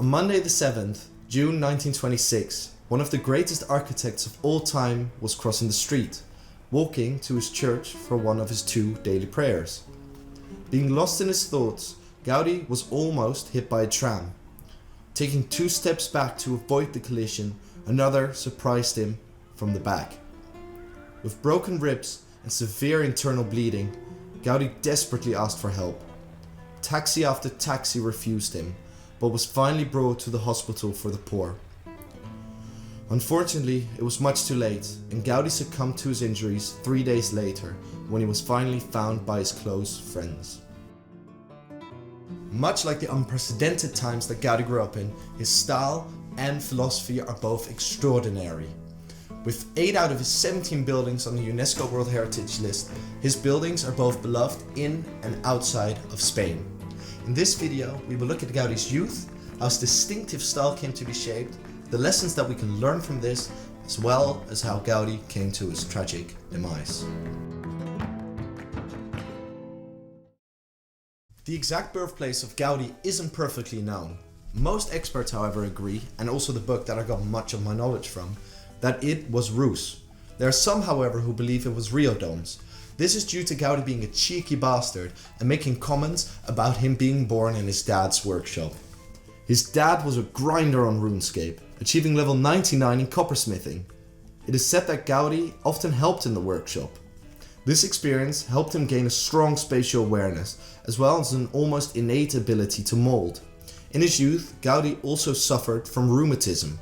On Monday the 7th, June 1926, one of the greatest architects of all time was crossing the street, walking to his church for one of his 2 daily prayers. Being lost in his thoughts, Gaudi was almost hit by a tram. Taking 2 steps back to avoid the collision, another surprised him from the back. With broken ribs and severe internal bleeding, Gaudi desperately asked for help. Taxi after taxi refused him, but was finally brought to the hospital for the poor. Unfortunately, it was much too late, and Gaudi succumbed to his injuries 3 days later when he was finally found by his close friends. Much like the unprecedented times that Gaudi grew up in, his style and philosophy are both extraordinary. With 8 out of his 17 buildings on the UNESCO World Heritage List, his buildings are both beloved in and outside of Spain. In this video, we will look at Gaudi's youth, how his distinctive style came to be shaped, the lessons that we can learn from this, as well as how Gaudi came to his tragic demise. The exact birthplace of Gaudi isn't perfectly known. Most experts, however, agree, and also the book that I got much of my knowledge from, that it was Rus. There are some, however, who believe it was Riodoms. This is due to Gaudi being a cheeky bastard and making comments about him being born in his dad's workshop. His dad was a grinder on RuneScape, achieving level 99 in coppersmithing. It is said that Gaudi often helped in the workshop. This experience helped him gain a strong spatial awareness, as well as an almost innate ability to mold. In his youth, Gaudi also suffered from rheumatism,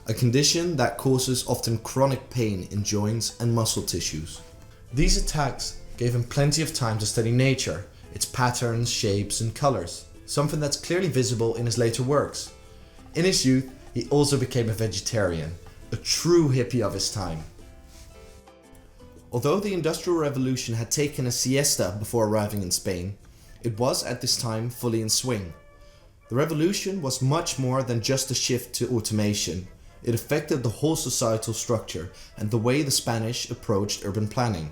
a condition that causes often chronic pain in joints and muscle tissues. These attacks gave him plenty of time to study nature, its patterns, shapes and colors, something that's clearly visible in his later works. In his youth, he also became a vegetarian, a true hippie of his time. Although the Industrial Revolution had taken a siesta before arriving in Spain, it was at this time fully in swing. The revolution was much more than just a shift to automation. It affected the whole societal structure and the way the Spanish approached urban planning.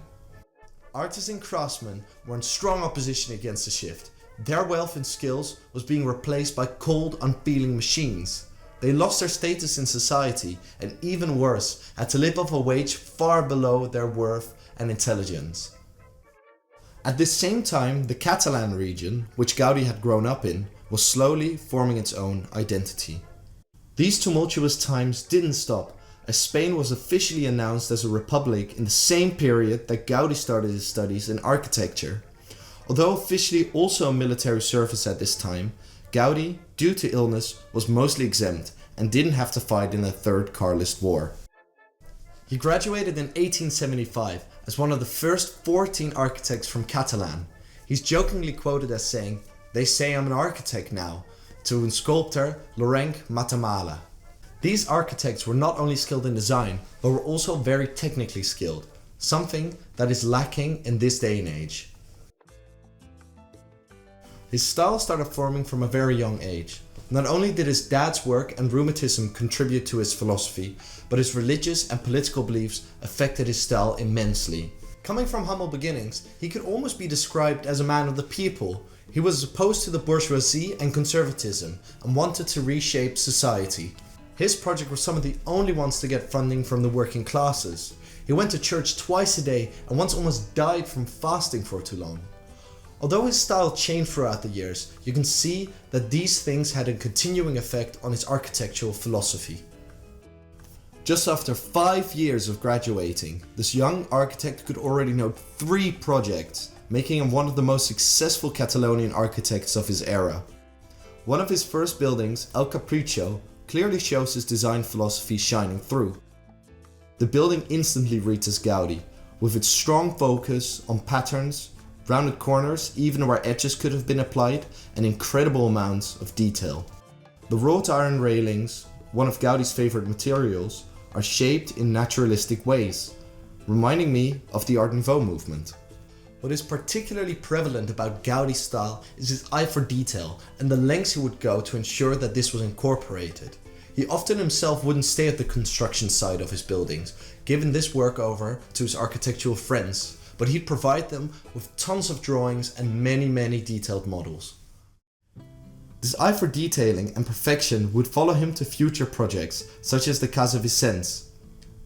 Artisan craftsmen were in strong opposition against the shift. Their wealth and skills was being replaced by cold, unfeeling machines. They lost their status in society and, even worse, had to live off a wage far below their worth and intelligence. At this same time, the Catalan region, which Gaudi had grown up in, was slowly forming its own identity. These tumultuous times didn't stop, as Spain was officially announced as a republic in the same period that Gaudi started his studies in architecture. Although officially also in military service at this time, Gaudi, due to illness, was mostly exempt and didn't have to fight in the Third Carlist War. He graduated in 1875 as one of the first 14 architects from Catalan. He's jokingly quoted as saying, "They say I'm an architect now," to sculptor Llorenç Matamala. These architects were not only skilled in design, but were also very technically skilled, something that is lacking in this day and age. His style started forming from a very young age. Not only did his dad's work and rheumatism contribute to his philosophy, but his religious and political beliefs affected his style immensely. Coming from humble beginnings, he could almost be described as a man of the people. He was opposed to the bourgeoisie and conservatism and wanted to reshape society. His projects were some of the only ones to get funding from the working classes. He went to church twice a day and once almost died from fasting for too long. Although his style changed throughout the years, you can see that these things had a continuing effect on his architectural philosophy. Just after 5 years of graduating, this young architect could already note 3 projects, making him one of the most successful Catalonian architects of his era. One of his first buildings, El Capricho, clearly shows his design philosophy shining through. The building instantly reads as Gaudi, with its strong focus on patterns, rounded corners even where edges could have been applied, and incredible amounts of detail. The wrought iron railings, one of Gaudi's favorite materials, are shaped in naturalistic ways, reminding me of the Art Nouveau movement. What is particularly prevalent about Gaudi's style is his eye for detail and the lengths he would go to ensure that this was incorporated. He often himself wouldn't stay at the construction side of his buildings, giving this work over to his architectural friends, but he'd provide them with tons of drawings and many detailed models. This eye for detailing and perfection would follow him to future projects, such as the Casa Vicens.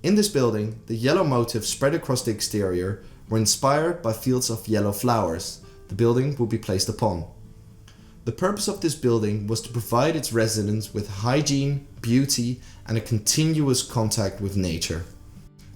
In this building, the yellow motifs spread across the exterior were inspired by fields of yellow flowers the building would be placed upon. The purpose of this building was to provide its residents with hygiene, beauty, and a continuous contact with nature.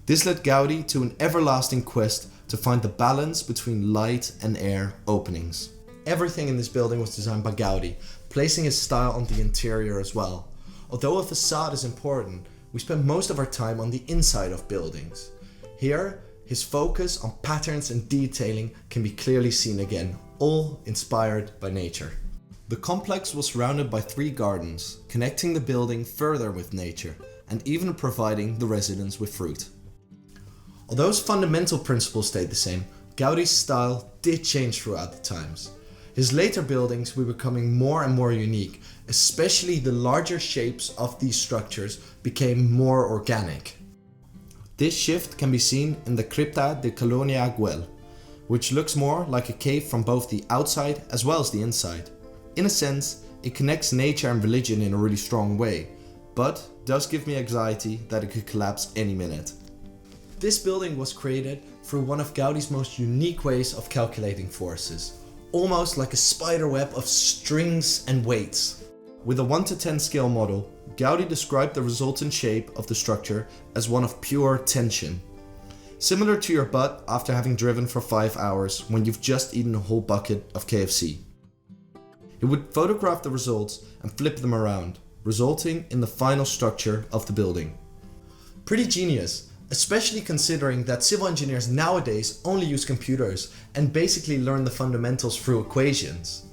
This led Gaudi to an everlasting quest to find the balance between light and air openings. Everything in this building was designed by Gaudi, placing his style on the interior as well. Although a facade is important, we spend most of our time on the inside of buildings. Here, his focus on patterns and detailing can be clearly seen again, all inspired by nature. The complex was surrounded by 3 gardens, connecting the building further with nature and even providing the residents with fruit. Although his fundamental principles stayed the same, Gaudi's style did change throughout the times. His later buildings were becoming more and more unique, especially the larger shapes of these structures became more organic. This shift can be seen in the Cripta de Colonia Güell, which looks more like a cave from both the outside as well as the inside. In a sense, it connects nature and religion in a really strong way, but does give me anxiety that it could collapse any minute. This building was created through one of Gaudi's most unique ways of calculating forces, almost like a spider web of strings and weights. With a 1 to 10 scale model, Gaudi described the resultant shape of the structure as one of pure tension. Similar to your butt after having driven for 5 hours when you've just eaten a whole bucket of KFC. He would photograph the results and flip them around, resulting in the final structure of the building. Pretty genius, especially considering that civil engineers nowadays only use computers and basically learn the fundamentals through equations.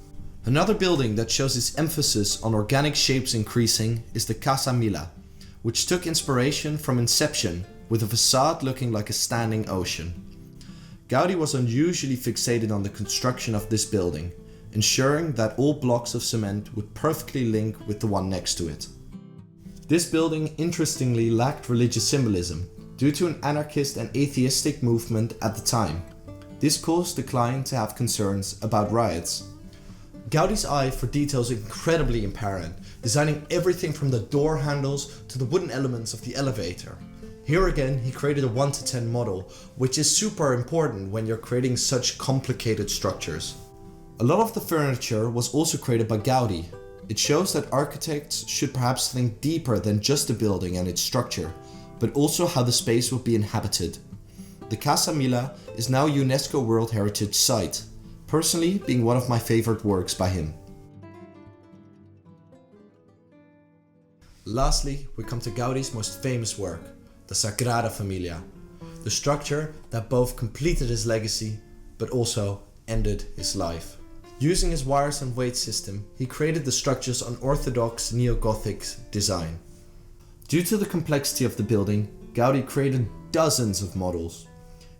Another building that shows its emphasis on organic shapes increasing is the Casa Mila, which took inspiration from Inception with a facade looking like a standing ocean. Gaudi was unusually fixated on the construction of this building, ensuring that all blocks of cement would perfectly link with the one next to it. This building interestingly lacked religious symbolism due to an anarchist and atheistic movement at the time. This caused the client to have concerns about riots. Gaudi's eye for detail is incredibly apparent, designing everything from the door handles to the wooden elements of the elevator. Here again, he created a 1 to 10 model, which is super important when you're creating such complicated structures. A lot of the furniture was also created by Gaudi. It shows that architects should perhaps think deeper than just the building and its structure, but also how the space would be inhabited. The Casa Mila is now a UNESCO World Heritage Site, personally being one of my favorite works by him. Lastly, we come to Gaudi's most famous work, the Sagrada Familia, the structure that both completed his legacy but also ended his life. Using his wires and weight system, he created the structure's unorthodox neo-Gothic design. Due to the complexity of the building, Gaudi created dozens of models.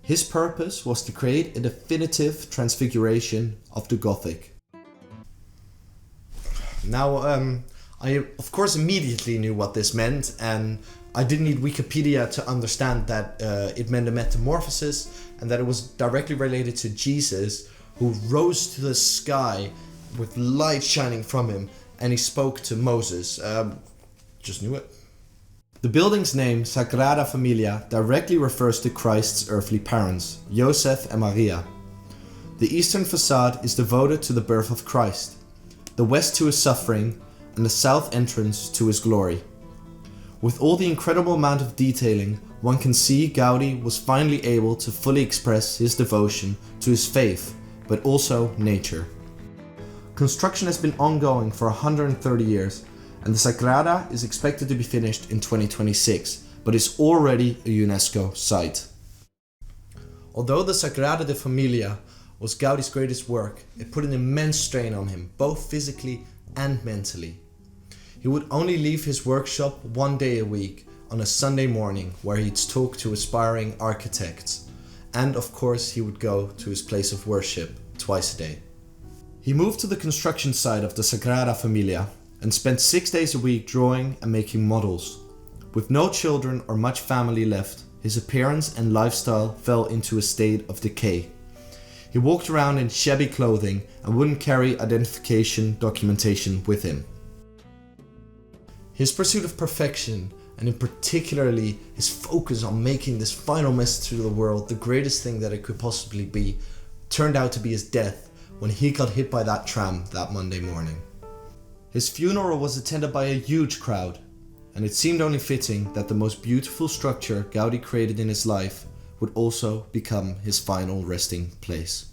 His purpose was to create a definitive transfiguration of the Gothic. Now, I of course immediately knew what this meant, and I didn't need Wikipedia to understand that it meant a metamorphosis and that it was directly related to Jesus, who rose to the sky with light shining from him, and he spoke to Moses. Just knew it. The building's name, Sagrada Familia, directly refers to Christ's earthly parents, Joseph and Maria. The eastern facade is devoted to the birth of Christ, the west to his suffering, and the south entrance to his glory. With all the incredible amount of detailing, one can see Gaudi was finally able to fully express his devotion to his faith, but also nature. Construction has been ongoing for 130 years, and the Sagrada is expected to be finished in 2026, but is already a UNESCO site. Although the Sagrada de Familia was Gaudi's greatest work, it put an immense strain on him, both physically and mentally. He would only leave his workshop 1 day a week, on a Sunday morning, where he'd talk to aspiring architects, and of course he would go to his place of worship twice a day. He moved to the construction site of the Sagrada Familia and spent 6 days a week drawing and making models. With no children or much family left, his appearance and lifestyle fell into a state of decay. He walked around in shabby clothing and wouldn't carry identification documentation with him. His pursuit of perfection, and in particularly his focus on making this final message to the world the greatest thing that it could possibly be, turned out to be his death when he got hit by that tram that Monday morning. His funeral was attended by a huge crowd, and it seemed only fitting that the most beautiful structure Gaudi created in his life would also become his final resting place.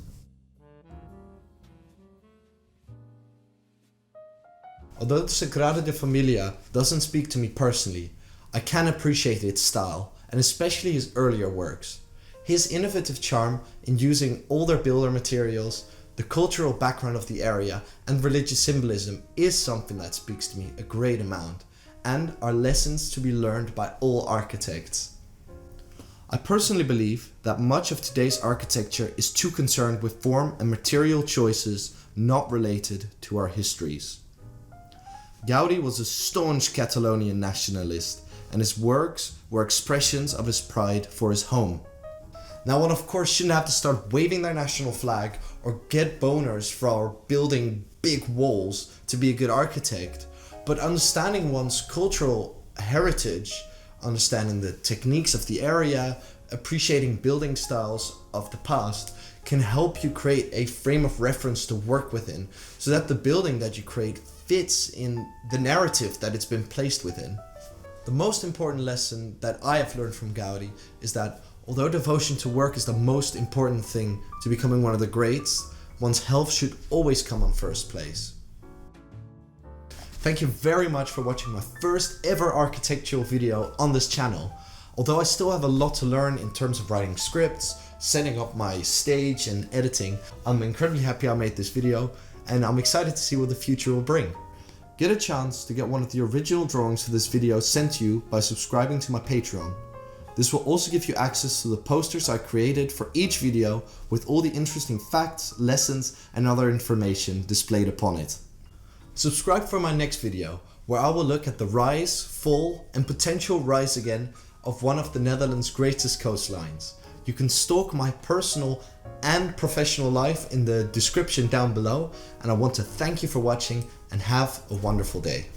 Although the Sagrada Familia doesn't speak to me personally, I can appreciate its style, and especially his earlier works. His innovative charm in using older builder materials, the cultural background of the area, and religious symbolism is something that speaks to me a great amount, and are lessons to be learned by all architects. I personally believe that much of today's architecture is too concerned with form and material choices not related to our histories. Gaudi was a staunch Catalonian nationalist, and his works were expressions of his pride for his home. Now, one of course shouldn't have to start waving their national flag or get boners for building big walls to be a good architect, but understanding one's cultural heritage, understanding the techniques of the area, appreciating building styles of the past can help you create a frame of reference to work within, so that the building that you create fits in the narrative that it's been placed within. The most important lesson that I have learned from Gaudi is that although devotion to work is the most important thing to becoming one of the greats, one's health should always come on first place. Thank you very much for watching my first ever architectural video on this channel. Although I still have a lot to learn in terms of writing scripts, setting up my stage and editing, I'm incredibly happy I made this video, and I'm excited to see what the future will bring. Get a chance to get one of the original drawings for this video sent to you by subscribing to my Patreon. This will also give you access to the posters I created for each video with all the interesting facts, lessons, and other information displayed upon it. Subscribe for my next video, where I will look at the rise, fall, and potential rise again of one of the Netherlands' greatest coastlines. You can stalk my personal and professional life in the description down below, and I want to thank you for watching and have a wonderful day.